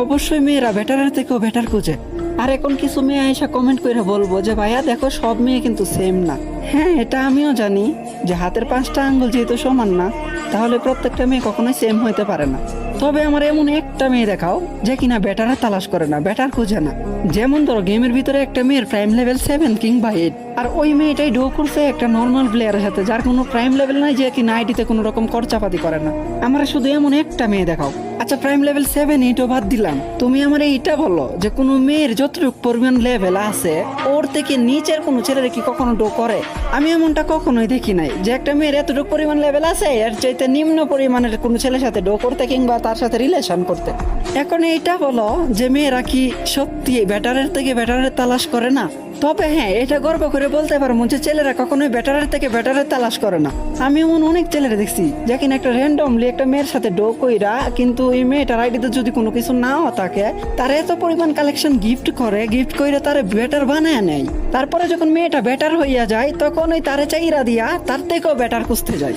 অবশ্যই মেয়েরা বেটারের থেকেও বেটার খুঁজে। আর এখন কিছু মেয়ে আইসা কমেন্ট করে বলবো যে ভাইয়া দেখো সব মেয়ে কিন্তু সেম না। হ্যাঁ, এটা আমিও জানি যে হাতের 5টা আঙ্গুল যেহেতু সমান না, তাহলে প্রত্যেকটা মেয়ে কখনোই সেম হইতে পারে না। তবে আমার এমন একটা মেয়ে দেখাও যে কিনা বেটারে তালাশ করে না, বেটার খুঁজে না। যেমন ধরো গেমের ভিতরে একটা মেয়ের প্রাইম লেভেল 7 কিংবা 8, আর ওই মেয়েটাই ডো করছে একটা নর্মাল প্লেয়ারের সাথে যার কোনো প্রাইম লেভেল নাই, যে কিনা আইডিতে কোনো রকম খরচাপাতি করে না। আমার শুধু এমন একটা মেয়ে দেখাও। আচ্ছা, প্রাইম লেভেল 7 8ও বাদ দিলাম, তুমি আমার এইটা বলো যে কোনো মেয়ের যতটুকু পরিমাণ লেভেল আছে ওর থেকে নিচের কোনো ছেলেরা কি কখনো ডো করে? আমি এমনটা কখনোই দেখি নাই যে একটা মেয়ের এতটুকু পরিমাণ লেভেল আছে এর চাইতে নিম্ন পরিমাণের কোনো ছেলের সাথে ডো করতে কিংবা তার সাথে রিলেশন করতে। এখন এইটা বলো যে মেয়েরা কি সত্যি বেটারের থেকে বেটারের তালাশ করে না? তবে হ্যাঁ, এটা গর্ব করে বলতে পারবো যে ছেলেরা কখনোই বেটারের থেকে বেটারের তালাশ করে না। আমি এমন অনেক ছেলেরা দেখছি যে কিনা একটা র্যান্ডমলি একটা মেয়ের সাথে ডো কইরা, কিন্তু ওই মেয়েটার আইডিতে যদি কোনো কিছু নাও থাকে, তার এত পরিমাণ কালেকশন গিফট করে, গিফট কইরা তারে বেটার বানায় নেয়। তারপরে যখন মেয়েটা বেটার হইয়া যায় তখন ওই তারে চাইরা দিয়া তার থেকেও বেটার খুঁজতে যায়।